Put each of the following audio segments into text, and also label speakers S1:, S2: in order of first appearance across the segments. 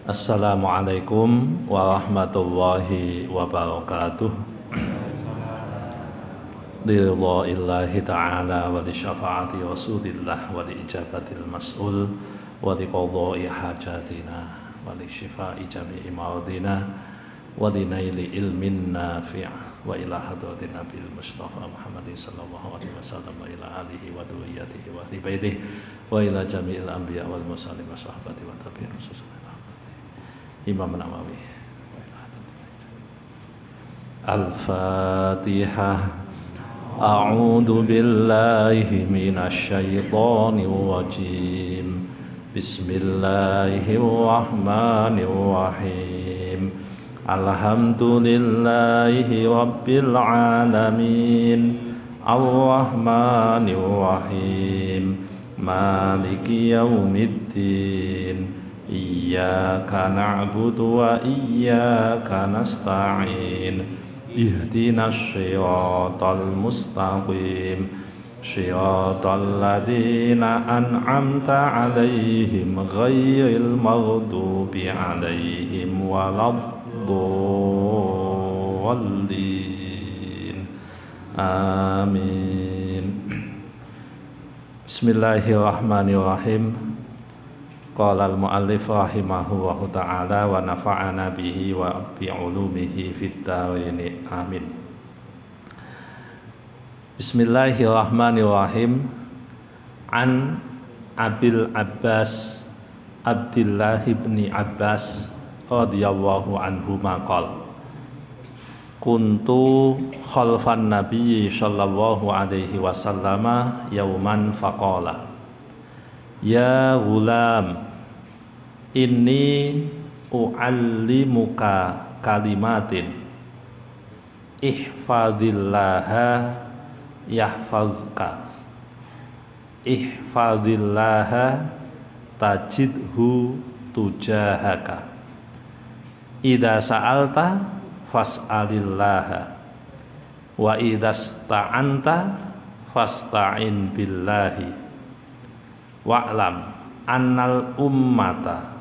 S1: Assalamualaikum warahmatullahi wabarakatuh. Lillahi ta'ala wa li syafa'ati rasulillah wa li ijabatil mas'ul wa li qadha'i hajatina wa li syifa'i jami'i maradina wa li naili ilmin nafi' wa ila hadratin nabil mustafa Muhammadin sallallahu alaihi wasallam wa ila alihi wa dhurriyyatihi wa ahli baitihi wa ila jami'il anbiya wal mursalin wa sahabati wa tabi'in khususnya Imam Nawawi. Al-Fatihah. A'udzu billahi minasy syaithanir rajim. Bismillahirrahmanirrahim. Alhamdulillahi rabbil alamin. Ar-Rahmanir Rahim. Maliki yaumiddin. Iyyaka na'budu wa iyyaka nasta'in. Ihdinas shiratal mustaqim. Shiratal ladzina an'amta 'alaihim ghairil maghdubi 'alaihim waladdallin. Amin. Bismillahirrahmanirrahim. Qala al-mu'allif rahimahullahu ta'ala wa nafa'ana bihi wa bi'ulumihi fid dharain. Amin. Bismillahirrahmanirrahim. An Abil Abbas Abdullah ibn Abbas radhiyallahu anhuma qala kuntu khalfan nabiyyi sallallahu alaihi wasallama yauman faqala ya ghulam inni u'allimuka kalimatin ihfadillaha yahfazka ihfadillaha tajidhu tujahaka idza sa'alta fas'alillaha wa idza sta'anta fasta'in billahi wa'lam annal ummata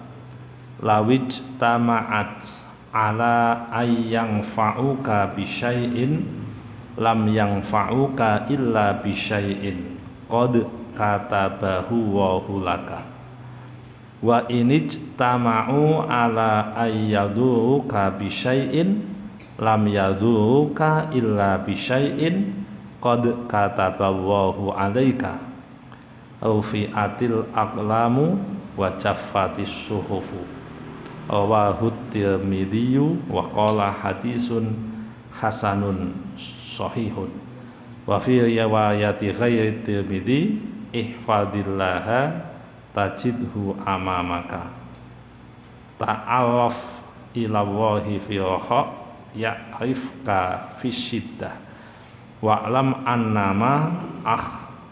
S1: lawij tama'at ala ayyang fa'uka bisyai'in lam yang fa'uka illa bisyai'in qad katabahu wahu laka wa inij tama'u ala ayyaduka bisyai'in lam yaduka illa bisyai'in qad katabahu alaika rufi'atil aqlamu wa jaffatis suhufu rawahu Tirmidzi wa qala hadisun hasanun sahihun wa fi riwayati ghairi Tirmidzi ihfadillaha tajidhu amamaka ta'arraf ila Allahi fi raha ya'rifka fi syiddah wa'lam annama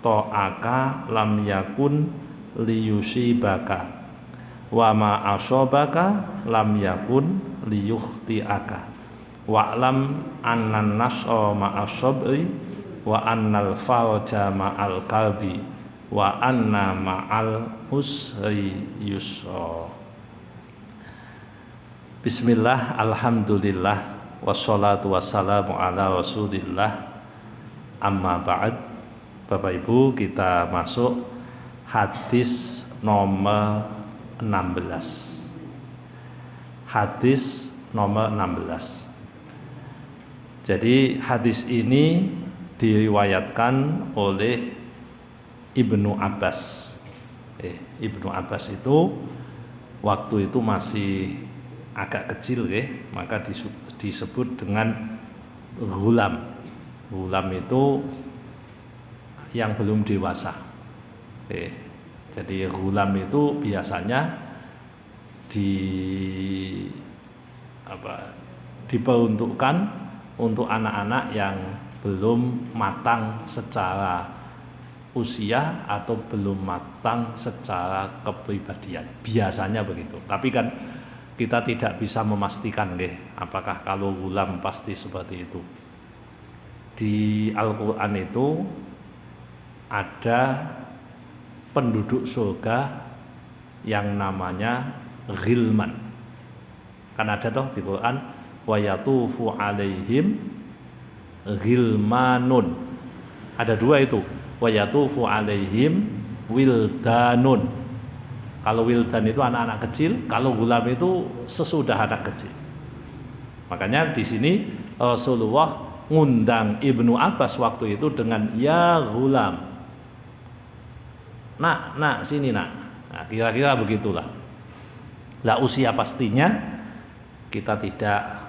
S1: ta'aka lam yakun liyusibaka wa ma asobaka lam yakun liyukhti'aka wa'lam annan nas'a ma'as sabri wa annal faraja ma'al kalbi wa anna ma'al usri yusra. Bismillah, alhamdulillah, wassalatu wassalamu ala rasulillah, amma ba'd. Bapak Ibu, kita masuk hadis nomor 16. Hadis nomor 16. Jadi hadis ini diriwayatkan oleh Ibnu Abbas. Ibnu Abbas itu waktu itu masih agak kecil, maka disebut dengan ghulam. Ghulam itu yang belum dewasa. Jadi ghulam itu biasanya diperuntukkan untuk anak-anak yang belum matang secara usia atau belum matang secara kepribadian. Biasanya begitu. Tapi kan kita tidak bisa memastikan apakah kalau ghulam pasti seperti itu. Di Al-Qur'an itu ada penduduk surga yang namanya ghilman. Kan ada toh di Quran wa yatufu alaihim ghilmanun. Ada dua itu. Wa yatufu alaihim wildanun. Kalau wildan itu anak-anak kecil, kalau gulam itu sesudah anak kecil. Makanya di sini Rasulullah ngundang Ibnu Abbas waktu itu dengan ya gulam. Nak, sini nak. Nah, kira-kira begitulah. Lah usia pastinya kita tidak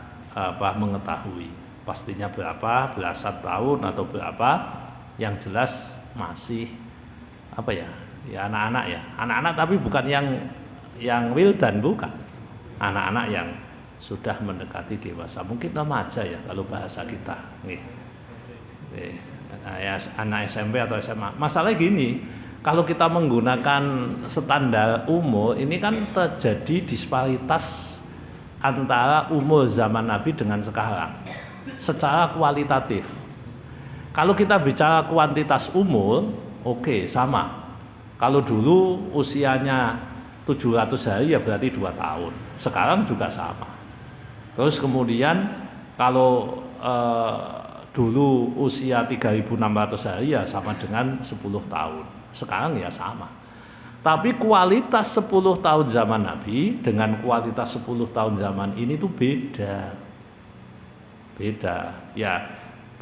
S1: mengetahui. Pastinya berapa, belasan tahun atau berapa, yang jelas masih ya anak-anak ya. Anak-anak tapi bukan yang wildan, bukan. Anak-anak yang sudah mendekati dewasa, mungkin remaja ya kalau bahasa kita. Ya, anak SMP atau SMA. Masalahnya gini, kalau kita menggunakan standar umur, ini kan terjadi disparitas antara umur zaman Nabi dengan sekarang secara kualitatif. Kalau kita bicara kuantitas umur, oke, sama. Kalau dulu usianya 700 hari ya berarti 2 tahun. Sekarang juga sama. Terus kemudian kalau dulu usia 3.600 hari ya sama dengan 10 tahun. Sekarang ya sama. Tapi kualitas 10 tahun zaman Nabi dengan kualitas 10 tahun zaman ini tuh beda. Ya,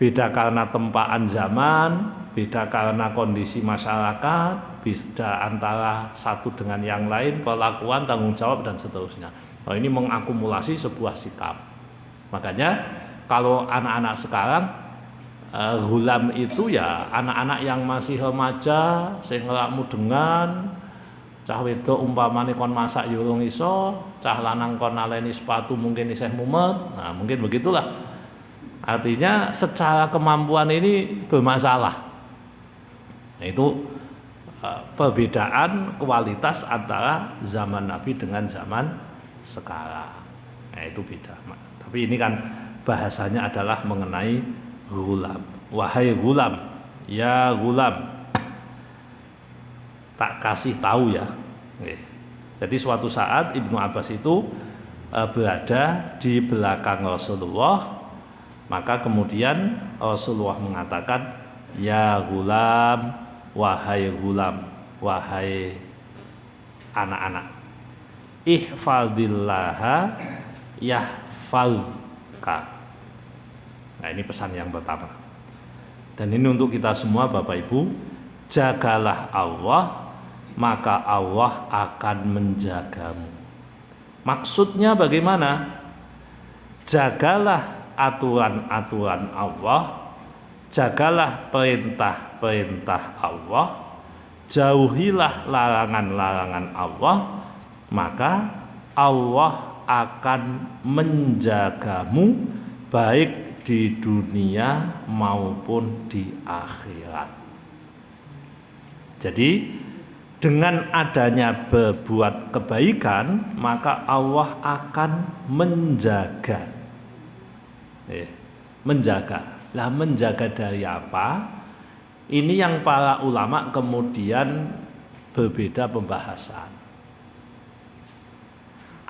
S1: beda karena tempaan zaman, beda karena kondisi masyarakat, beda antara satu dengan yang lain, perlakuan, tanggung jawab dan seterusnya. Oh, ini mengakumulasi sebuah sikap. Makanya kalau anak-anak sekarang gulam itu ya anak-anak yang masih remaja, sing ngelakmu dengan cah wedok umpamane kon masak ya urung iso, cah lanang kon naleni sepatu mungkin isih mumet. Nah, mungkin begitulah. Artinya secara kemampuan ini bermasalah. Nah, itu perbedaan kualitas antara zaman Nabi dengan zaman sekarang. Nah, itu beda. Tapi ini kan bahasanya adalah mengenai gulam. Wahai gulam, ya gulam, tak kasih tahu ya. Jadi suatu saat Ibnu Abbas itu berada di belakang Rasulullah, maka kemudian Rasulullah mengatakan, ya gulam, wahai gulam, wahai anak-anak, ihfadillaha yahfazka. Nah, ini pesan yang pertama. Dan ini untuk kita semua Bapak Ibu, jagalah Allah, maka Allah akan menjagamu. Maksudnya bagaimana? Jagalah aturan-aturan Allah, jagalah perintah-perintah Allah, jauhilah larangan-larangan Allah, maka Allah akan menjagamu baik di dunia maupun di akhirat. Jadi dengan adanya berbuat kebaikan, maka Allah akan menjaga. Menjaga. Lah menjaga dari apa? Ini yang para ulama kemudian berbeda pembahasan.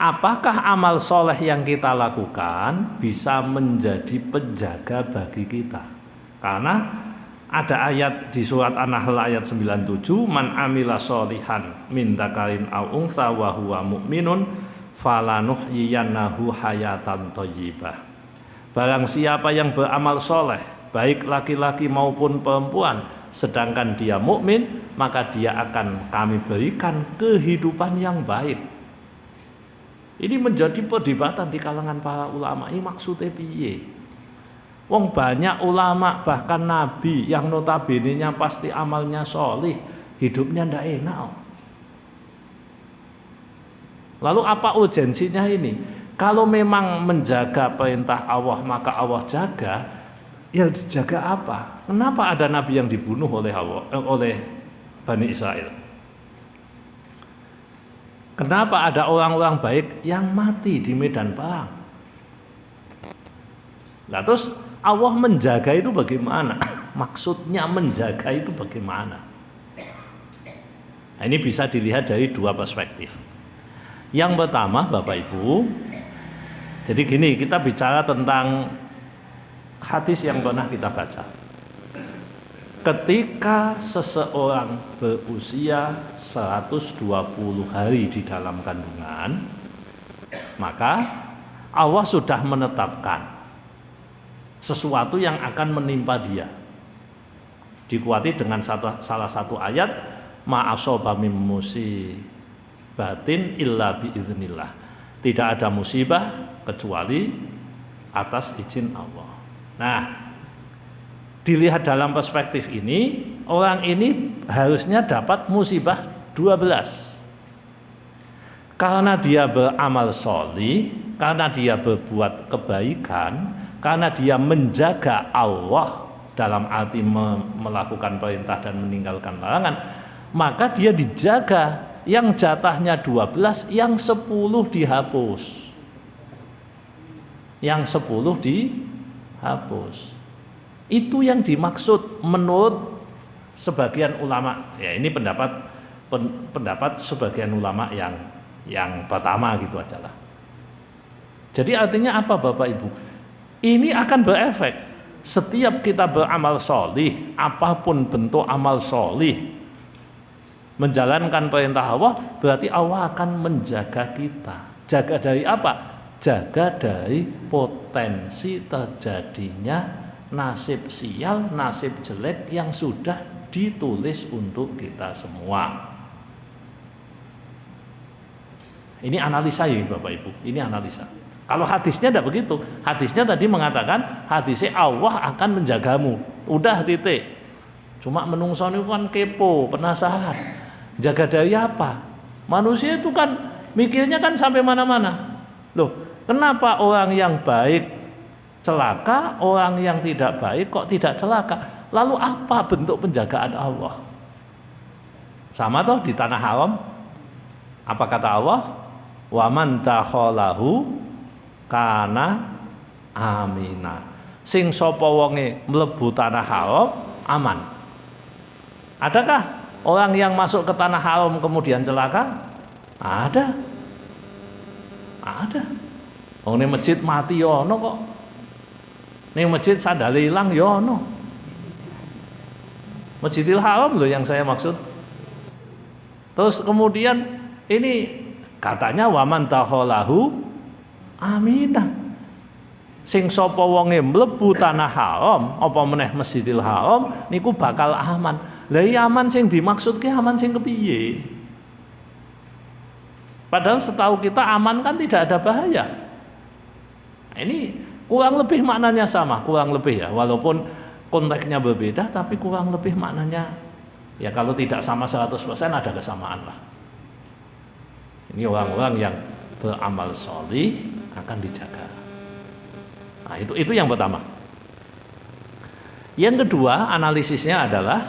S1: Apakah amal soleh yang kita lakukan bisa menjadi penjaga bagi kita? Karena ada ayat di surat An-Nahl ayat 97, man amila sholihan min dzakarin aw untha wa huwa mu'minun falanuhyiyannahu hayatan thayyibah. Barang siapa yang beramal soleh, baik laki-laki maupun perempuan, sedangkan dia mukmin, maka dia akan kami berikan kehidupan yang baik. Ini menjadi perdebatan di kalangan para ulama. Ini maksudnya piye? Wong banyak ulama bahkan nabi yang notabene-nya pasti amalnya soleh, hidupnya ndak enak. Lalu apa urgensinya ini? Kalau memang menjaga perintah Allah maka Allah jaga, ya dijaga apa? Kenapa ada nabi yang dibunuh oleh Bani Israel? Kenapa ada orang-orang baik yang mati di medan perang? Nah, terus Allah menjaga itu bagaimana? Maksudnya menjaga itu bagaimana? Nah, ini bisa dilihat dari dua perspektif. Yang pertama, Bapak Ibu, Jadi gini, kita bicara tentang hadis yang pernah kita baca. Ketika seseorang berusia 120 hari di dalam kandungan, maka Allah sudah menetapkan sesuatu yang akan menimpa dia. Dikuati dengan salah satu ayat, ma asaba min musibatin illa biiznillah. Tidak ada musibah kecuali atas izin Allah. Nah, dilihat dalam perspektif ini, orang ini harusnya dapat musibah 12. Karena dia beramal sholih, karena dia berbuat kebaikan, karena dia menjaga Allah dalam arti melakukan perintah dan meninggalkan larangan, maka dia dijaga. Yang jatahnya 12, yang 10 dihapus. Yang 10 dihapus. Itu yang dimaksud menurut sebagian ulama. Ya, ini pendapat sebagian ulama yang pertama gitu aja lah. Jadi artinya apa Bapak Ibu? Ini akan berefek. Setiap kita beramal sholih, apapun bentuk amal sholih, menjalankan perintah Allah, berarti Allah akan menjaga kita. Jaga dari apa? Jaga dari potensi terjadinya nasib sial, nasib jelek yang sudah ditulis untuk kita semua. Ini analisa ya Bapak Ibu, ini analisa. Kalau hadisnya tidak begitu. Hadisnya tadi mengatakan, hadisnya Allah akan menjagamu. Udah titik. Cuma menungso itu kan kepo, penasaran. Jaga dari apa? Manusia itu kan mikirnya kan sampai mana-mana. Loh, kenapa orang yang baik celaka, orang yang tidak baik kok tidak celaka? Lalu apa bentuk penjagaan Allah? Sama toh di tanah haram. Apa kata Allah? Wa man takhalahu kana amina. Sing sapa wonge mlebu tanah haram aman. Adakah orang yang masuk ke tanah haram kemudian celaka? Ada. Oh, ini masjid mati yono kok. Ini masjid sandale hilang yono. Masjidil Haram loh yang saya maksud. Terus kemudian ini katanya waman takhalahu aminah. Sing sapa wonge mlebu tanah haram apa meneh Masjidil Haram niku bakal aman. Lah aman sing dimaksudke aman sing kepiye? Padahal setahu kita aman kan tidak ada bahaya. Nah, ini kurang lebih maknanya sama, kurang lebih ya, walaupun konteksnya berbeda tapi kurang lebih maknanya ya kalau tidak sama 100% ada kesamaan lah. Ini orang-orang yang beramal sholih akan dijaga. Nah, itu yang pertama. Yang kedua, analisisnya adalah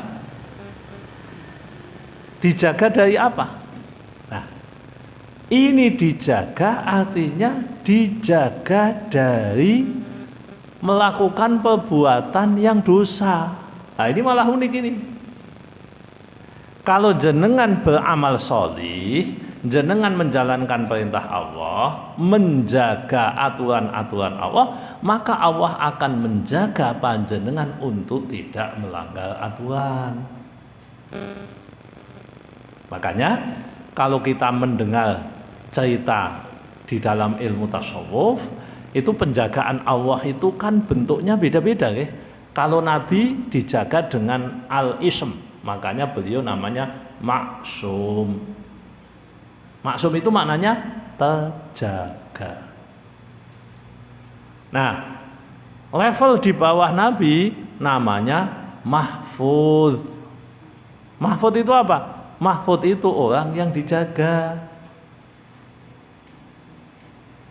S1: dijaga dari apa? Nah, ini dijaga artinya dijaga dari melakukan perbuatan yang dosa. Nah, ini malah unik ini. Kalau jenengan beramal sholih, jenengan menjalankan perintah Allah, menjaga aturan-aturan Allah, maka Allah akan menjaga panjenengan untuk tidak melanggar aturan. Makanya kalau kita mendengar cerita di dalam ilmu tasawuf, itu penjagaan Allah itu kan bentuknya beda-beda ya. Kalau Nabi dijaga dengan al-ism, makanya beliau namanya maksum. Maksum itu maknanya terjaga. Nah, level di bawah Nabi namanya mahfuz. Mahfuz itu apa? Mahfuz itu orang yang dijaga.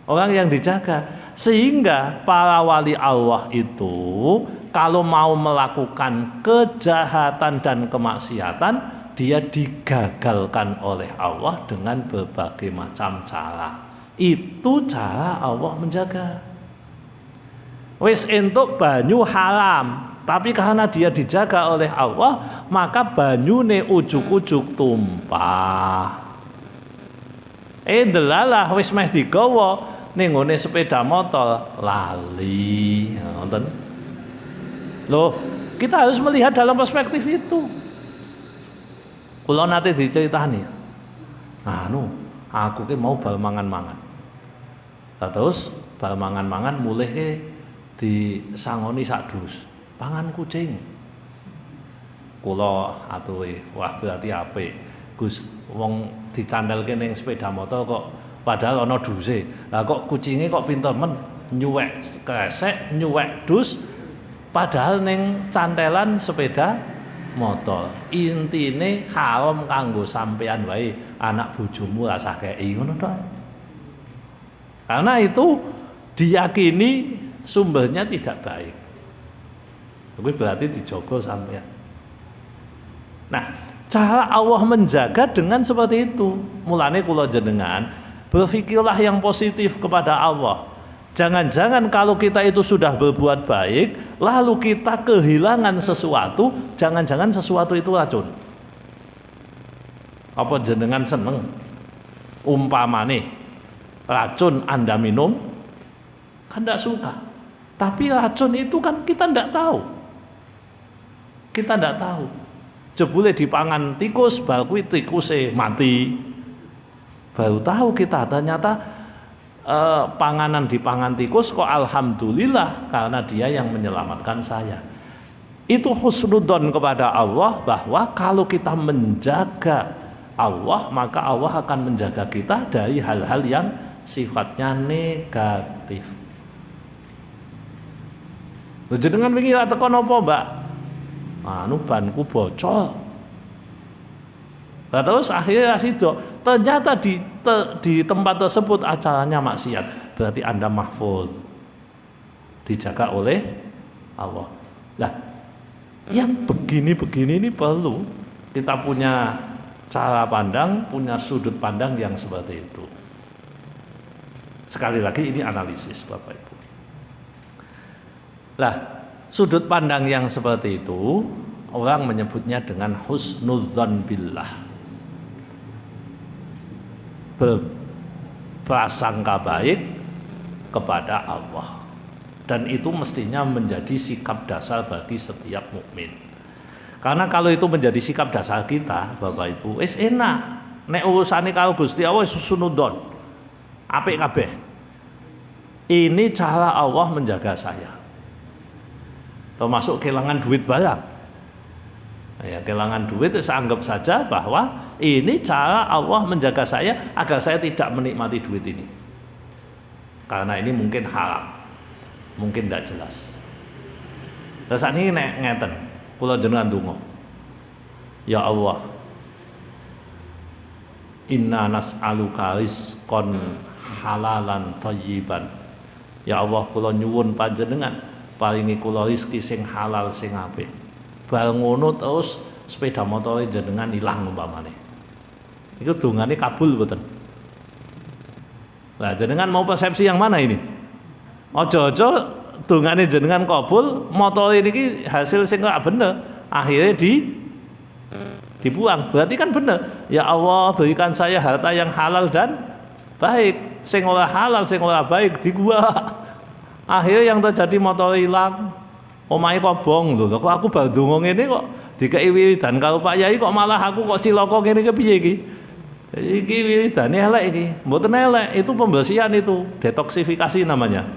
S1: Orang yang dijaga. Sehingga para wali Allah itu kalau mau melakukan kejahatan dan kemaksiatan, dia digagalkan oleh Allah dengan berbagai macam cara. Itu cara Allah menjaga. Wis entuk banyu haram, tapi karena dia dijaga oleh Allah, maka banyune ujuk-ujuk tumpah. Delalah wis meh digawa, ning nggone sepeda motor lali. Ngoten. Loh, kita harus melihat dalam perspektif itu. Kula nate diceritani. Aku ki mau bal mangan-mangan. Terus bal mangan-mangan mulih ki disangoni sak dus. Pangan kucing. Kula atuhe, wah berarti apik. Gus, wong dicandelke ning sepeda motor kok padahal ana duse. Lah kok kucinge kok pinter men nyuwek kresek, nyuwek dus padahal ning cantelan sepeda motor. Intine haram kanggo sampean wae, anak bojomu rasah kei ngono to. Karena itu diyakini sumbernya tidak baik. Itu berarti dijogo sampean. Nah, cara Allah menjaga dengan seperti itu. Mulane kula jenengan berpikirlah yang positif kepada Allah. Jangan-jangan kalau kita itu sudah berbuat baik, lalu kita kehilangan sesuatu, jangan-jangan sesuatu itu racun. Apa jenengan seneng? Umpamane racun Anda minum, kan tidak suka. Tapi racun itu kan kita tidak tahu. Kita tidak tahu. Jebule dipangan tikus, baru tikusnya mati. Baru tahu kita ternyata panganan dipangan tikus kok alhamdulillah karena dia yang menyelamatkan saya. Itu husnudzon kepada Allah bahwa kalau kita menjaga Allah maka Allah akan menjaga kita dari hal-hal yang sifatnya negatif. Lho jenengan wingi ra teko napa, Mbak? Banku bocor. Nah, terus akhirnya sido ternyata di tempat tersebut acaranya maksiat, berarti Anda mahfuz, dijaga oleh Allah. Nah, yang begini-begini ini perlu kita punya cara pandang, punya sudut pandang yang seperti itu. Sekali lagi ini analisis Bapak Ibu. Lah, sudut pandang yang seperti itu orang menyebutnya dengan husnudzon billah. Berprasangka baik kepada Allah, dan itu mestinya menjadi sikap dasar bagi setiap mukmin. Karena kalau itu menjadi sikap dasar kita, Bapak Ibu, wis enak. Nek urusane karo Gusti Allah susunudon, apik kabeh. Ini cara Allah menjaga saya. Termasuk kehilangan duit barang. Ya, kehilangan duit saya anggap saja bahwa ini cara Allah menjaga saya agar saya tidak menikmati duit ini. Karena ini mungkin haram, mungkin tidak jelas. Terus ini ngeten, kula jenengan donga. Ya Allah, inna nas'aluka rizqan halalan thayyiban. Ya Allah, kula nyuwun panjenengan paringi kula rezeki sing halal sing apik. Bareng ngono terus sepeda motor jenengan ilang umpamane. Iku dongane kabul mboten? Lah jenengan mau persepsi yang mana ini? Ojo-ojo dongane jenengan kabul, motor ini hasil sing gak bener, akhirnya dibuang. Berarti kan bener. Ya Allah, berikan saya harta yang halal dan baik. Sing ora halal, sing ora baik di gua. Akhirnya yang terjadi motor hilang. Omahe kobong lho, kok aku baru ndonga ngene kok dikeki wiridan karo Pak Yai kok malah aku kok cilaka ngene iki piye iki? Iki wiridane elek iki. Mboten elek, itu pembersihan itu, detoksifikasi namanya.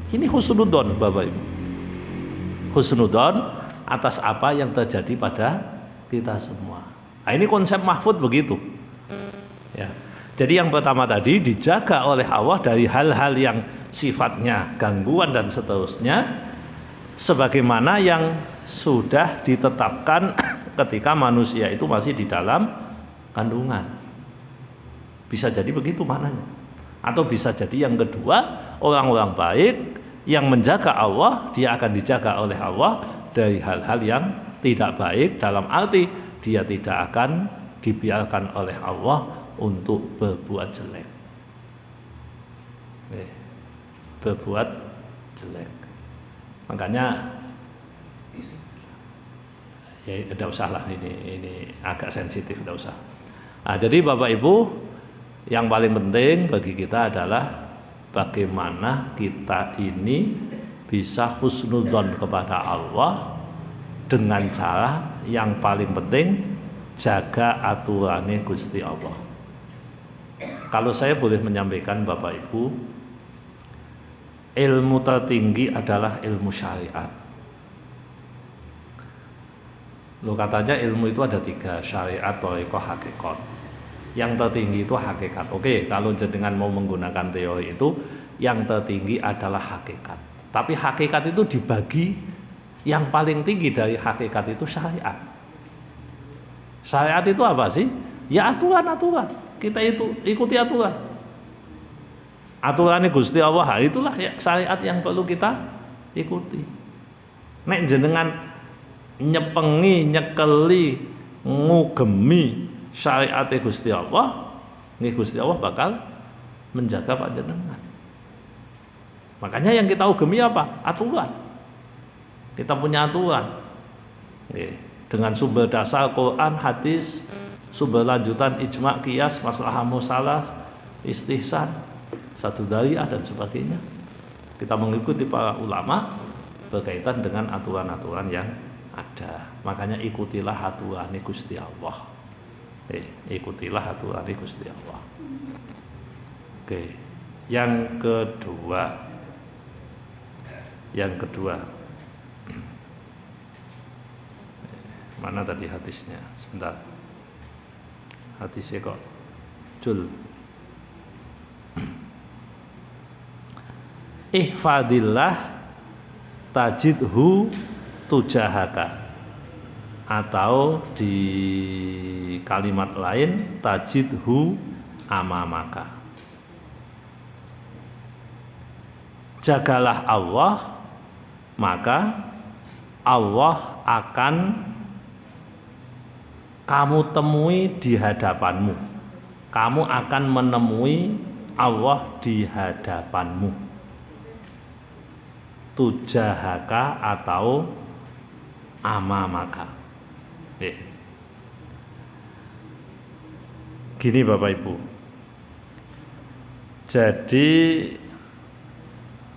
S1: Ini husnudzon Bapak Ibu. Husnudzon atas apa yang terjadi pada kita semua. Nah, ini konsep mahfud begitu. Ya. Jadi yang pertama tadi dijaga oleh Allah dari hal-hal yang sifatnya gangguan dan seterusnya, sebagaimana yang sudah ditetapkan ketika manusia itu masih di dalam kandungan. Bisa jadi begitu maknanya. Atau bisa jadi yang kedua, orang-orang baik yang menjaga Allah, dia akan dijaga oleh Allah dari hal-hal yang tidak baik, dalam arti dia tidak akan dibiarkan oleh Allah untuk berbuat jelek. Berbuat jelek. Makanya ya tidak usah lah, ini agak sensitif, tidak usah. Nah, jadi Bapak Ibu, Yang paling penting bagi kita adalah bagaimana kita ini bisa husnudzon kepada Allah dengan cara yang paling penting jaga aturannya Gusti Allah. Kalau saya boleh menyampaikan Bapak Ibu, ilmu tertinggi adalah ilmu syariat. Lo katanya ilmu itu ada 3, syariat, thariqah, hakikat. Yang tertinggi itu hakikat. Oke, kalau jenengan mau menggunakan teori itu, yang tertinggi adalah hakikat. Tapi hakikat itu dibagi, yang paling tinggi dari hakikat itu syariat. Syariat itu apa sih? Ya aturan-aturan. Kita itu ikuti aturan. Aturannya Gusti Allah, itulah ya, syariat yang perlu kita ikuti. Nek jenengan nyepengi, nyekeli, ngugemi syariat Gusti Allah, Gusti Allah bakal menjaga panjenengan. Makanya yang kita ugemi apa? Aturan. Kita punya aturan. Dengan sumber dasar Quran, hadis, sumber lanjutan ijma, qiyas, maslahah musalah, istihsan, satu dariah dan sebagainya. Kita mengikuti para ulama berkaitan dengan aturan-aturan yang ada. Makanya ikutilah aturan Gusti Allah. Ikutilah aturan Gusti Allah. Oke. Yang kedua. Mana tadi hadisnya? Sebentar. Hadisnya kok Jul. Ihfadillah tajidhu tujahaka, atau di kalimat lain tajidhu amamaka. Jagalah Allah, maka Allah akan kamu temui di hadapanmu. Kamu akan menemui Allah di hadapanmu. Tujahaka atau amamaka. Gini Bapak Ibu. Jadi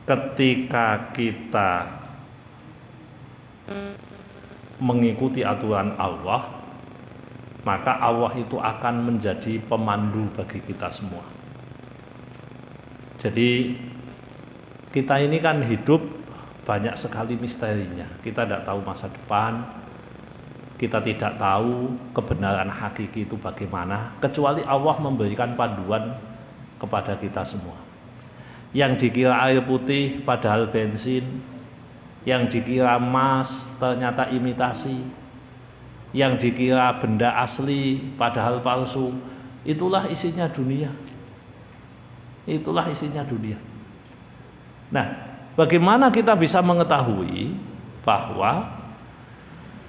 S1: ketika kita mengikuti aturan Allah, maka Allah itu akan menjadi pemandu bagi kita semua. Jadi kita ini kan hidup banyak sekali misterinya. Kita tidak tahu masa depan, kita tidak tahu kebenaran hakiki itu bagaimana, kecuali Allah memberikan panduan kepada kita semua. Yang dikira air putih padahal bensin, yang dikira emas ternyata imitasi, yang dikira benda asli padahal palsu. Itulah isinya dunia. Itulah isinya dunia. Nah, bagaimana kita bisa mengetahui bahwa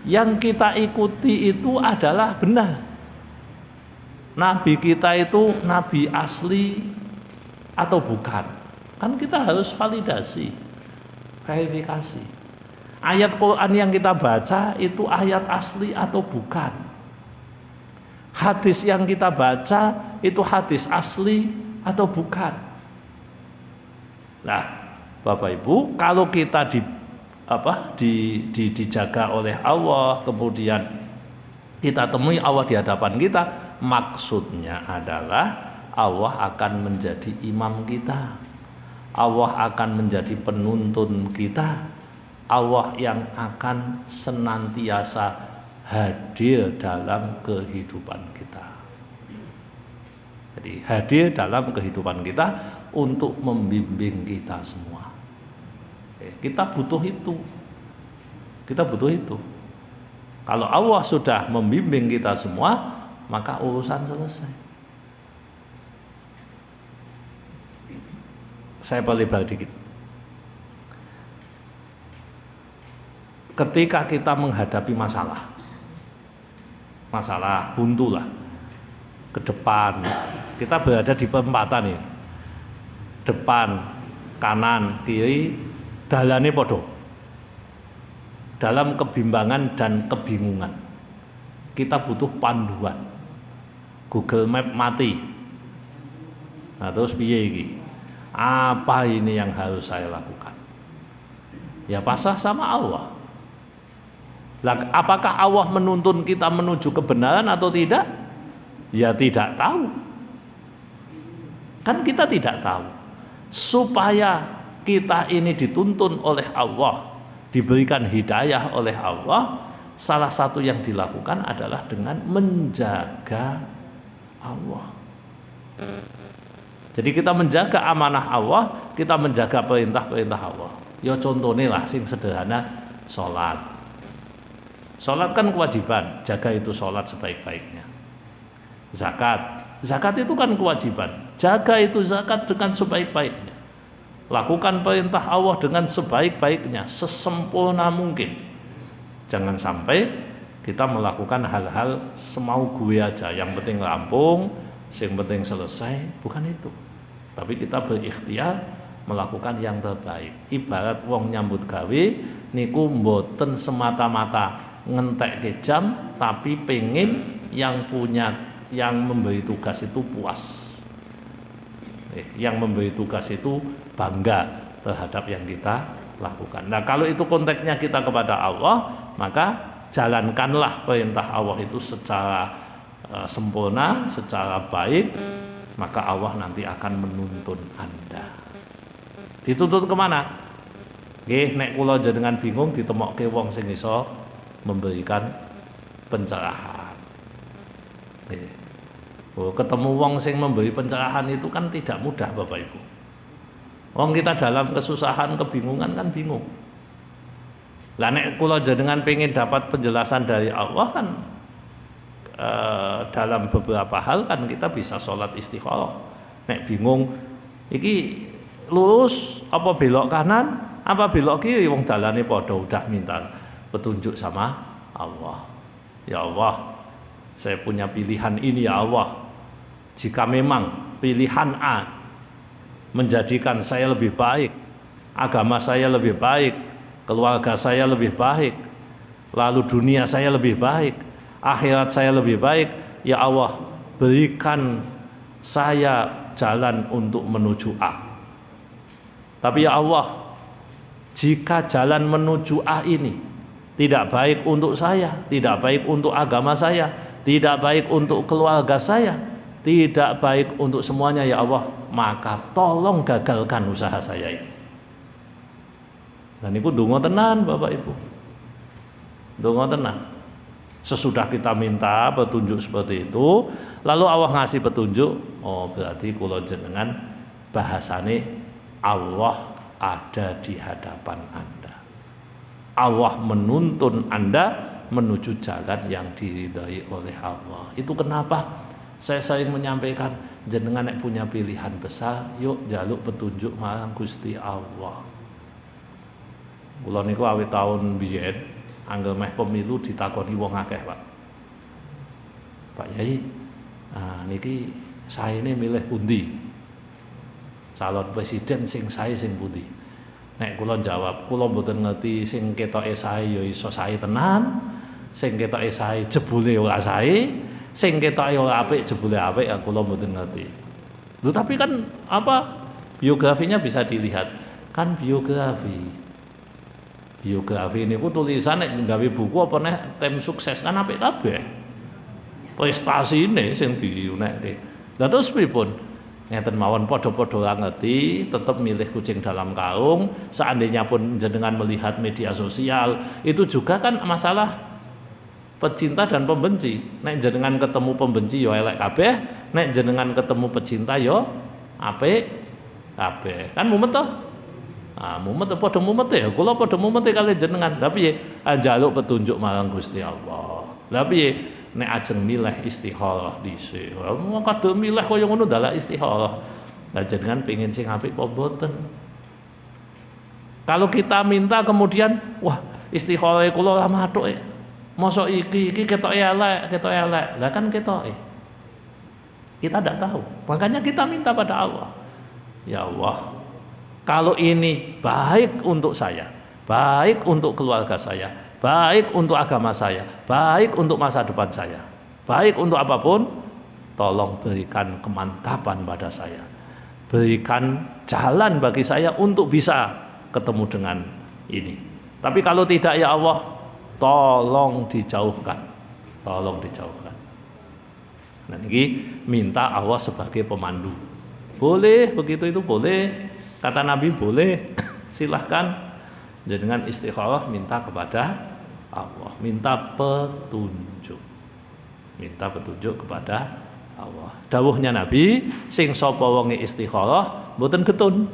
S1: yang kita ikuti itu adalah benar? Nabi kita itu nabi asli atau bukan? Kan kita harus validasi, verifikasi. Ayat Quran yang kita baca itu ayat asli atau bukan? Hadis yang kita baca itu hadis asli atau bukan? Nah, Bapak Ibu, kalau kita dijaga oleh Allah, kemudian kita temui Allah di hadapan kita, maksudnya adalah Allah akan menjadi imam kita, Allah akan menjadi penuntun kita, Allah yang akan senantiasa hadir dalam kehidupan kita. Jadi hadir dalam kehidupan kita untuk membimbing kita semua. Kita butuh itu. Kita butuh itu. Kalau Allah sudah membimbing kita semua, maka urusan selesai. Saya lebar dikit. Ketika kita menghadapi masalah buntu lah, ke depan, kita berada di perempatan ini, depan, kanan, kiri, dalane podo. Dalam kebimbangan dan kebingungan, kita butuh panduan. Google Map mati, Nah, terus piye iki? Apa ini yang harus saya lakukan? Ya pasrah sama Allah. Lah, apakah Allah menuntun kita menuju kebenaran atau tidak? Ya tidak tahu. Kan kita tidak tahu. Supaya kita ini dituntun oleh Allah, diberikan hidayah oleh Allah, salah satu yang dilakukan adalah dengan menjaga Allah. Jadi kita menjaga amanah Allah, kita menjaga perintah-perintah Allah. Ya contohnya lah sing sederhana, sholat. Sholat kan kewajiban, jaga itu sholat sebaik-baiknya. Zakat itu kan kewajiban, jaga itu zakat dengan sebaik-baiknya. Lakukan perintah Allah dengan sebaik-baiknya, sesempurna mungkin. Jangan sampai kita melakukan hal-hal semau gue aja, yang penting rampung, yang penting selesai, bukan itu. Tapi kita berikhtiar melakukan yang terbaik. Ibarat wong nyambut gawe niku mboten semata-mata ngentek ke jam, tapi pengen yang memberi tugas itu puas. Yang memberi tugas itu bangga terhadap yang kita lakukan. Nah, kalau itu konteksnya kita kepada Allah, maka jalankanlah perintah Allah itu secara sempurna, secara baik, maka Allah nanti akan menuntun Anda. Dituntun kemana? Nggih, nek kula jenengan bingung ditemokke wong sing iso memberikan pencerahan. Nggih. Oh, ketemu wong sing memberi pencerahan itu kan tidak mudah, Bapak Ibu. Wong kita dalam kesusahan, kebingungan kan bingung. Lah nek kula jenengan pengen dapat penjelasan dari Allah kan dalam beberapa hal kan kita bisa sholat istikharah. Nek bingung iki lurus apa belok kanan apa belok kiri, wong dalane padha, udah minta petunjuk sama Allah. Ya Allah, saya punya pilihan ini ya Allah. Jika memang pilihan A menjadikan saya lebih baik, agama saya lebih baik, keluarga saya lebih baik, lalu dunia saya lebih baik, akhirat saya lebih baik, ya Allah, berikan saya jalan untuk menuju A. Tapi ya Allah, jika jalan menuju A ini tidak baik untuk saya, tidak baik untuk agama saya, tidak baik untuk keluarga saya, tidak baik untuk semuanya ya Allah, maka tolong gagalkan usaha saya ini. Dan itu donga tenan Bapak Ibu, donga tenan. Sesudah kita minta petunjuk seperti itu, lalu Allah ngasih petunjuk, oh berarti kula jenengan bahasane Allah ada di hadapan Anda. Allah menuntun Anda menuju jalan yang diridhai oleh Allah. Itu kenapa saya sering menyampaikan, jenengan nek punya pilihan besar, yuk jaluk petunjuk marang Gusti Allah. Kula niku awit tahun biyen angger meh pemilu ditakoni wong akeh, Pak. Pak Yai, niki saene milih pundi? Calon presiden sing sae sing pundi? Nek kula jawab, kula mboten ngerti sing ketoke sae ya iso sae tenan, sing ketoke sae jebule ora sae, sing ketoke ora apik jebule apik, ya kula mboten ngerti. Lho tapi kan apa biografinya bisa dilihat. Kan biografi niku tulisan nek nggawe buku apa neh tim sukses kan apik kabeh. Prestasine sing diunekke. Lah terus pripun? Ngeten mawon padha-padha ora ngerti, tetap milih kucing dalam karung. Seandainya pun jenengan melihat media sosial, itu juga kan masalah pecinta dan pembenci. Nek jenengan ketemu pembenci ya elek kabeh, nek jenengan ketemu pecinta ya apik kabeh. Kan mumet toh? Mumet padha mumet ya, kula padha mumet kali jenengan. Tapi njaluk petunjuk marang Gusti Allah. Lah piye nek ajeng milih istikharah dhisik. Wong kadhe milih kaya ngono dalah istikharah. Lah jenengan pengin sing apik apa mboten? Kalau kita minta kemudian wah istikharah kula ora mathuk ya. Mosok iki ketoke elek. Lah kan ketoke. Kita tidak tahu. Makanya kita minta pada Allah. Ya Allah, kalau ini baik untuk saya, baik untuk keluarga saya, baik untuk agama saya, baik untuk masa depan saya, baik untuk apapun, tolong berikan kemantapan pada saya. berikan jalan bagi saya untuk bisa ketemu dengan ini. Tapi kalau tidak ya Allah, tolong dijauhkan. Tolong dijauhkan. Nah ini minta Allah sebagai pemandu. Boleh begitu, itu boleh. Kata Nabi boleh. Silahkan. Dengan istikharah minta kepada Allah, minta petunjuk. Minta petunjuk kepada Allah. Dawuhnya Nabi, sing sapa wonge istikharah mboten getun.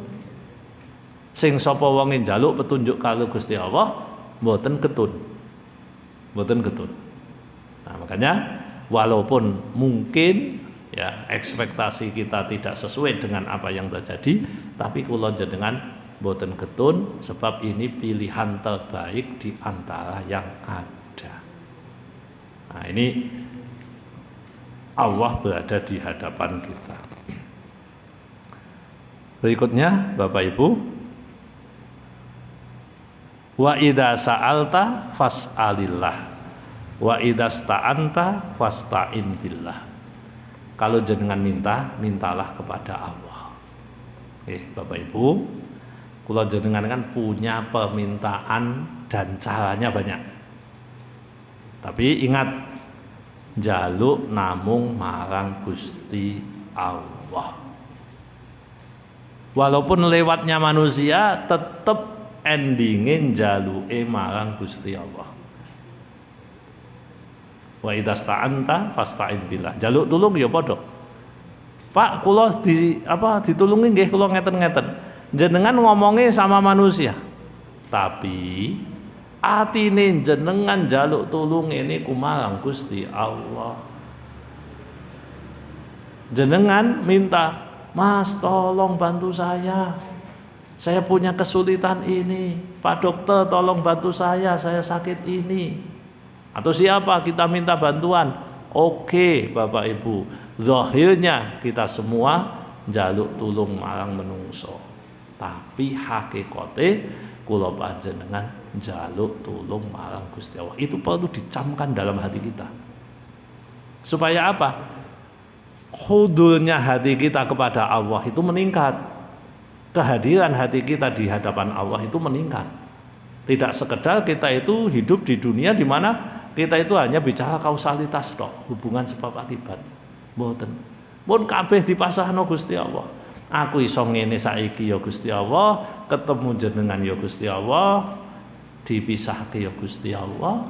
S1: Sing sapa wonge njaluk petunjuk karo Gusti Allah mboten getun. Mboten getun. Nah, makanya walaupun mungkin ya ekspektasi kita tidak sesuai dengan apa yang terjadi, tapi kula jenengan mboten getun sebab ini pilihan terbaik di antara yang ada. Nah, ini Allah berada di hadapan kita. Berikutnya Bapak Ibu, wa idza sa'alta fas'alillah wa idza sta'anta fasta'in billah. Kalau jenengan minta, mintalah kepada Allah. Bapak Ibu, kula jenengan kan punya permintaan dan caranya banyak. Tapi ingat, jaluk namung marang Gusti Allah. Walaupun lewatnya manusia, tetep endingin jaluke marang Gusti Allah. Wa idza sta'anta fasta'in billah. Jaluk tulung ya padha. Pak, kula ditulungi nggih, kula ngeten-ngeten. Jenengan ngomongnya sama manusia, tapi atine jenengan jaluk tulung ini kumarang Gusti Allah. Jenengan minta, Mas tolong bantu saya punya kesulitan ini, Pak dokter tolong bantu saya sakit ini. Atau siapa kita minta bantuan, oke Bapak Ibu, zahirnya kita semua jaluk tulung marang menungso, tapi hakikate kula panjenengan jaluk tulung marang Gusti Allah. Itu perlu dicamkan dalam hati kita. Supaya apa? Hudurnya hati kita kepada Allah itu meningkat. Kehadiran hati kita di hadapan Allah itu meningkat. Tidak sekedar kita itu hidup di dunia di mana kita itu hanya bicara kausalitas tok, hubungan sebab akibat. Mboten. Mun kabeh dipasrahno Gusti Allah. Aku iso ngene saiki ya Gusti Allah, ketemu jenengan ya Gusti Allah, dipisahke ya Gusti Allah,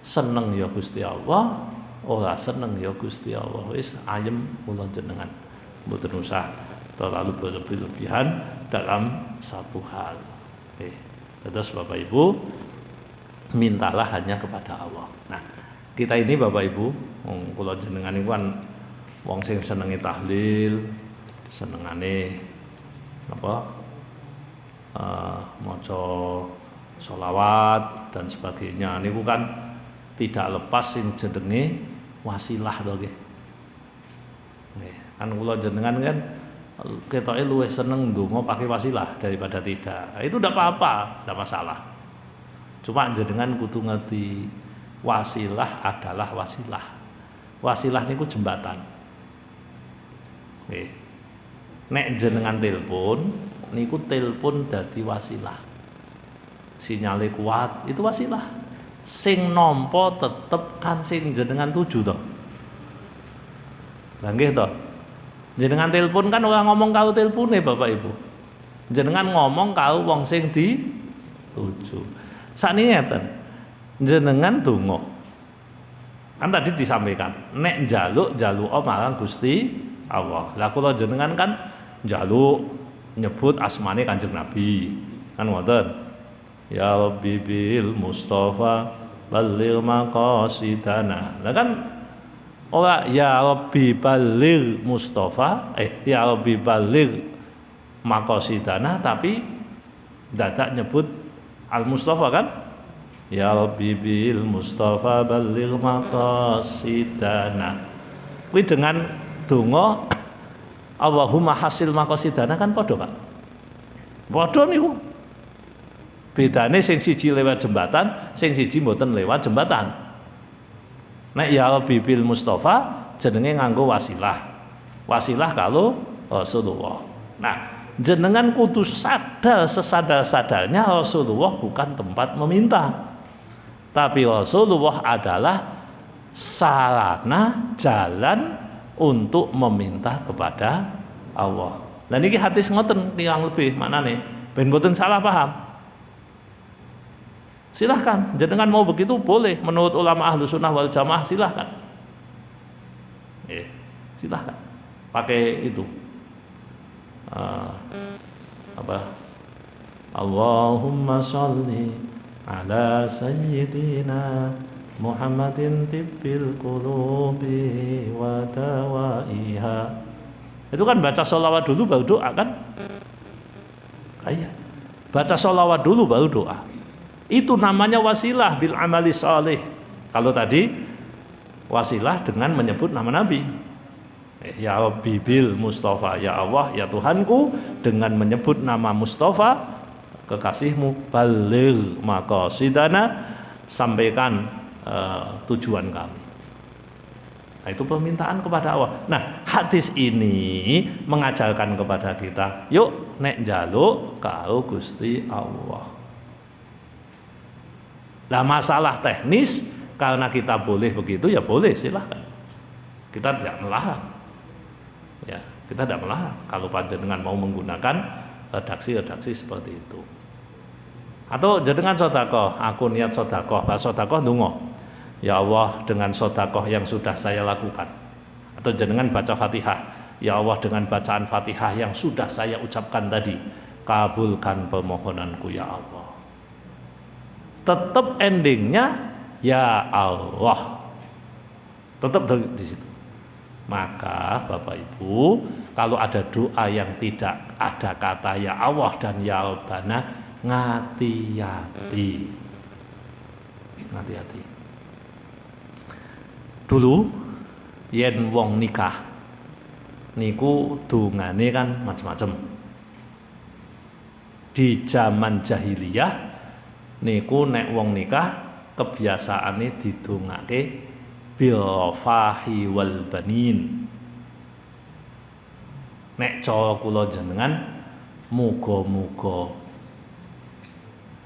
S1: seneng ya Gusti Allah, ora seneng ya Gusti Allah. Wis ayem kula jenengan. Mboten usah terlalu berlebihan dalam satu hal. Terus Bapak Ibu, mintalah hanya kepada Allah. Nah, kita ini Bapak Ibu, kula jenengan iku kan wong sing senenge tahlil, senengane maca sholawat dan sebagainya. Niku kan tidak lepas sing jenenge wasilah to nggih. Kan kula jenengan kan ketoke luwih seneng ndonga pakai wasilah daripada tidak. Itu tidak apa-apa, tidak masalah. Cuma jenengan kudu ngerti wasilah adalah wasilah. Wasilah niku jembatan. Nek jenengan telepon, niku telepon dadi wasilah. Sinyale kuat, itu wasilah. Sing nampa tetep kan sing jenengan tuju to. Lah nggih to. Jenengan telepon kan ora ngomong karo telepone Bapak Ibu. Jenengan ngomong karo wong sing dituju. Sakniki ngeten. Jenengan donga. Kan tadi disampaikan, nek njaluk marang Gusti Allah. Lah kula jenengan kan njaluk nyebut asmane Kanjeng Nabi. Kan ngoten. Ya Rabbi bil Mustafa balligh maqasidana. Lah kan ora ya Rabbi balligh Mustafa, ya Rabbi balligh maqasidana, tapi dadak nyebut Al Mustafa kan? Ya Rabbi bil Mustafa balligh maqasidana. Kuwi dengan donga Allahumma hasil maqasidana kan padha, Pak. Padha niku. Bedane sing siji lewat jembatan, sing siji mboten lewat jembatan. Nek ya Rabbi bil Mustafa jenenge nganggo wasilah. Wasilah kalau Rasulullah. Nah, jenengan kudu sadar sesadar-sadarnya Rasulullah bukan tempat meminta. Tapi Rasulullah adalah sarana jalan untuk meminta kepada Allah. Lah niki hadis ngoten tiyang lebih maknane ben mboten salah paham. Silahkan, jenengan mau begitu boleh menurut ulama ahlu sunnah wal jamaah silahkan. Silahkan pakai itu Allahumma sholli ala sayyidina Muhammadin tibbil qulubi wa dawaiha. Itu kan baca sholawat dulu baru doa kan? Iya. Baca sholawat dulu baru doa. Itu namanya wasilah bil amali sholih. Kalau tadi wasilah dengan menyebut nama Nabi. Ya Rabbi bil Mustafa, ya Allah, ya Tuhanku, dengan menyebut nama Mustafa kekasihmu, baligh maqasidana, sampaikan tujuan kami. Nah, itu permintaan kepada Allah. Nah, hadis ini mengajarkan kepada kita, yuk nek njaluk karo Gusti Allah. Nah, masalah teknis karena kita boleh begitu ya boleh, silahkan. Kita tidak melarang. Ya, kita tidak melarang kalau panjenengan mau menggunakan redaksi-redaksi seperti itu. Atau jenengan sedekah, aku niat sedekah, pas sedekah ndonga. Ya Allah, dengan sedekah yang sudah saya lakukan. Atau jenengan baca Fatihah, ya Allah, dengan bacaan Fatihah yang sudah saya ucapkan tadi, kabulkan permohonanku ya Allah. Tetap endingnya ya Allah, tetap di situ. Maka Bapak Ibu, kalau ada doa yang tidak ada kata ya Allah dan ya Rabbana, ngati-hati. Ngati-hati. Dulu yen wong nikah niku dungane kan macam-macam. Di zaman jahiliyah niku nek wong nikah kebiasaane didongake bil fahi wal banin. Nek cara kula jenengan muga-muga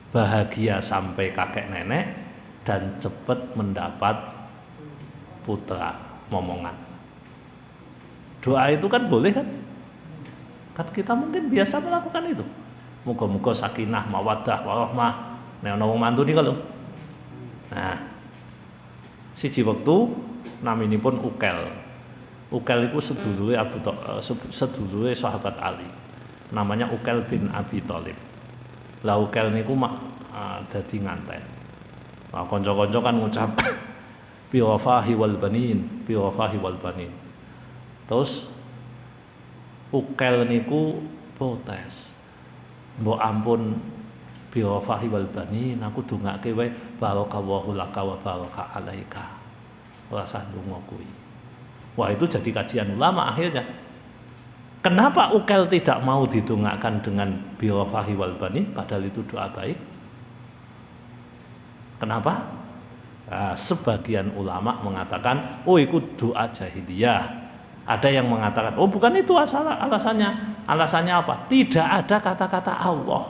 S1: bahagia sampai kakek nenek dan cepat mendapat putra momongan. Doa itu kan boleh kan? Kan kita mungkin biasa melakukan itu. Muga-muga sakinah mawaddah warahmah nek ana wong mantu nika lho. Nah, siji wektu naminipun Ukel. Ukel itu sedulure sahabat Ali. Namanya Ukel bin Abi Thalib. Lah Ukel niku dadi nganten. Nah, kanca-kanca kan ngucap bi wafahi wal banin, bi wafahi wal banin. Terus Ukel niku protes. Mbok ampun bi wafahi wal banin, aku dongake wae barakallahu laka wa baraka alaika. Rasa donga kuwi. Wah, itu jadi kajian ulama akhirnya. Kenapa Ukel tidak mau didongakkan dengan bi wafahi wal banin padahal itu doa baik? Kenapa? Nah, sebagian ulama mengatakan, oh itu doa jahiliyah. Ada yang mengatakan, oh bukan itu alasannya. Alasannya apa? Tidak ada kata-kata Allah.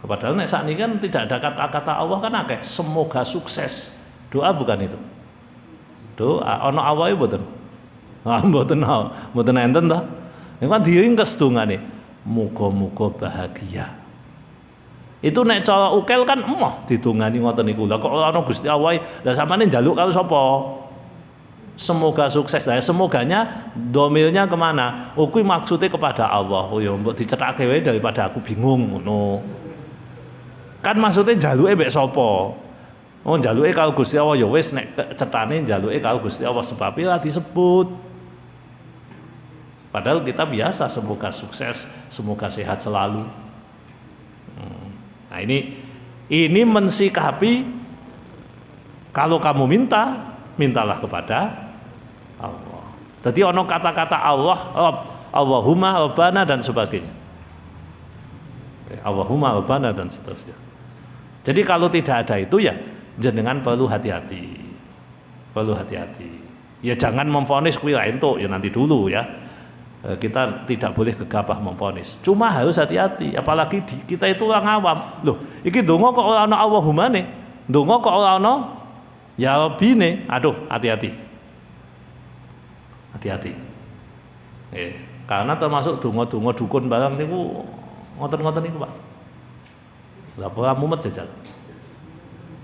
S1: Padahal nek sakniki kan tidak ada kata-kata Allah kan akeh. Semoga sukses. Doa bukan itu. Doa ana awahe mboten. Ah mboten enten ta. Niku kan diringkes dongane. Muga-muga bahagia. Itu nek cara Ukel kan emoh didongani ngoten niku. Lah kok ana Gusti Allah, lah sampeyan njaluk karo sapa? Semoga sukses. Lah semoganya domilnya kemana? Oh kuwi maksudnya kepada Allah. Oh ya mbok dicethake wae daripada aku bingung ngono. Kan maksudnya njaluke mbek sapa? Oh njaluke karo Gusti Allah ya wis nek cetane njaluke karo Gusti Allah sebab ora disebut. Padahal kita biasa semoga sukses, semoga sehat selalu. Nah ini mensikapi kalau kamu minta, mintalah kepada Allah. Jadi ono kata-kata Allah, Allahumma Rabbana dan sebagainya. Allahumma Rabbana dan seterusnya. Jadi kalau tidak ada itu ya jenengan perlu hati-hati. Perlu hati-hati. Ya jangan memvonis kuwi ra entuk ya nanti dulu ya. kita tidak boleh gegabah memvonis. Cuma harus hati-hati, apalagi kita itu orang awam. Loh, iki donga kok ora ana Allahumane. Donga kok ora ana ya Rabbine. Aduh, hati-hati. Hati-hati. Karena termasuk donga-donga dukun barang niku ngoten-ngoten niku, Pak. Lah ora mumet jajal.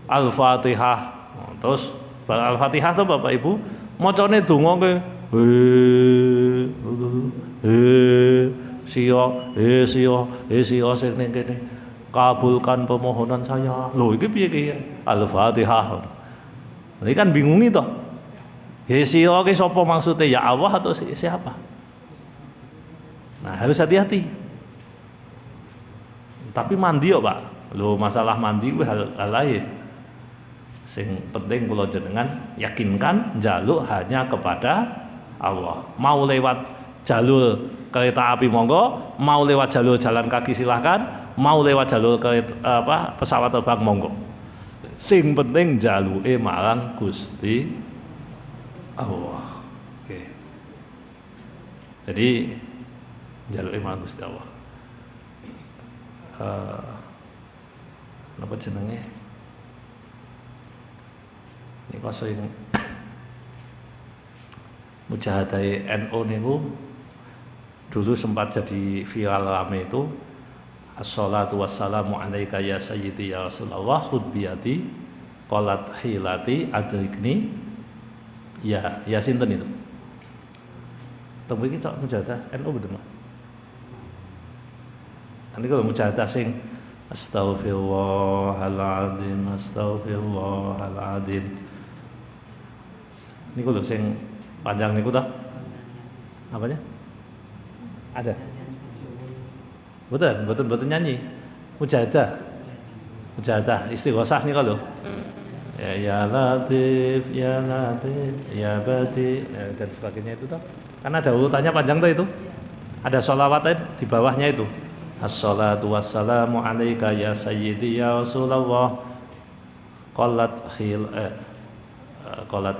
S1: Al-Fatihah. Terus Al-Fatihah tuh Bapak Ibu macane donga ke sio sing ning kene kabulkan permohonan saya. Loh iki piye ki? Al-Fatihah. Ini kan bingungi toh. Sio ki sapa maksudnya, ya Allah atau siapa? Nah, harus hati-hati. Tapi mandi yo, Pak. Loh, masalah mandi ku hal lain. Sing penting kula jenengan yakinkan jaluk hanya kepada Allah. Mau lewat jalur kereta api monggo, mau lewat jalur jalan kaki silahkan, mau lewat jalur pesawat terbang monggo. Sing penting jaluke marang Gusti Allah. Oke. Jadi jaluke marang Gusti Allah. Napa jenenge? Niku sing mujahadah NU niku dulu sempat jadi viral rame itu, assalatu wassalamu alaika ya sayyidi ya Rasulullah khudh biyadi qalat hilati adrikni ya sinten itu tembung iki tok mujahadah NU bener Mas. Nanti kalau mujahadah sing astaghfirullahaladzim niku lho sing panjang niku toh apanya ada betul nyanyi mujahadah istighosah nih kalau ya latif ya badi dan sebagainya itu toh kan ada urutannya panjang toh itu ada sholawatnya di bawahnya itu assalatu wassalamu alaika ya sayyidi ya Rasulullah qalat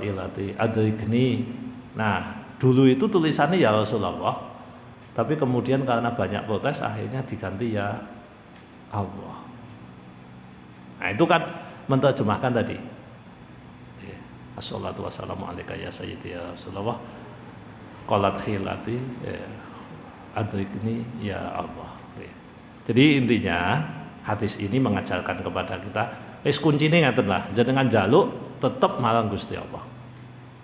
S1: ilati adrikni. Nah dulu itu tulisannya ya Rasulullah, tapi kemudian karena banyak protes akhirnya diganti ya Allah. Nah itu kan menerjemahkan tadi assalatu wassalamu alaika ya sayyidi ya Rasulullah qalat hilati adrikni ya Allah. Jadi intinya hadis ini mengajarkan kepada kita wis kuncine ngaten lah, jenengan jaluk tetep marang Gusti Allah.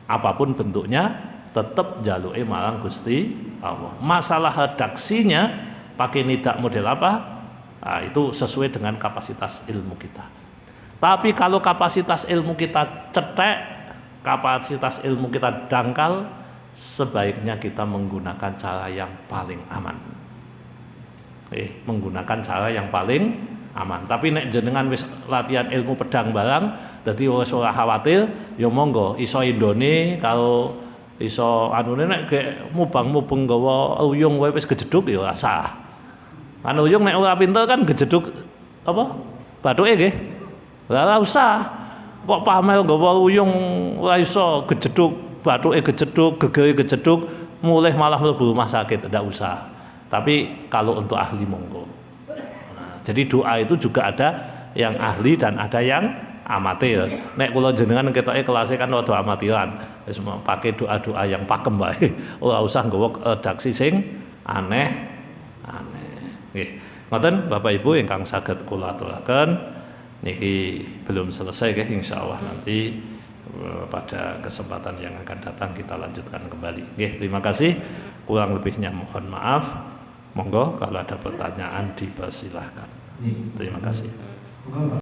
S1: Apapun bentuknya tetep jaluke marang Gusti Allah. Masalah redaksinya pakai nidak model apa? Nah, itu sesuai dengan kapasitas ilmu kita. Tapi kalau kapasitas ilmu kita cetek, kapasitas ilmu kita dangkal, sebaiknya kita menggunakan cara yang paling aman. Menggunakan cara yang paling aman. Tapi nek jenengan wis latihan ilmu pedang barang, dadi wis ora khawatir, ya monggo iso indone kalau iso anune nek gek mubang-mubeng gawa uyung wae wis gejeduk ya ora sah. Kan uyung nek ora pinter kan gejeduk apa? Bathuke nggih. Ora usah. Kok pamer gawa uyung ora iso gejeduk, bathuke gejeduk, gegere gejeduk, mulih malah mlebu rumah sakit, ndak usah. Tapi kalau untuk ahli monggo. Nah, jadi doa itu juga ada yang ahli dan ada yang amatir. Nek kula jenengan ketoke kelasé kan rada amatiran. Wis pakai doa-doa yang pakem wae. Ora usah nggawa redaksi sing aneh. Nggih. Ngoten Bapak Ibu ingkang saged kula aturaken niki belum selesai nggih insyaallah nanti pada kesempatan yang akan datang kita lanjutkan kembali. Nggih, terima kasih. Kurang lebihnya mohon maaf. Monggo kalau ada pertanyaan dipersilahkan. Terima kasih.